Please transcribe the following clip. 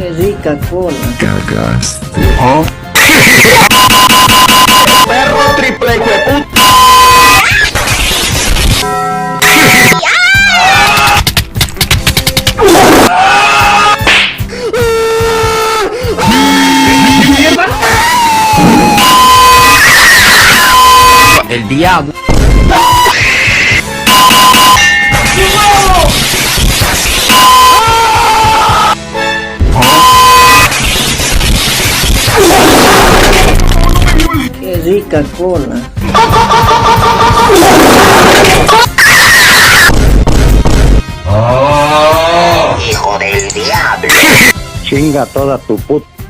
Qué rica cola. Cagaste. ¿Ah? Perro triple hijueputa. El diablo. Qué rica cola. Hijo del diablo. Chinga toda tu puta.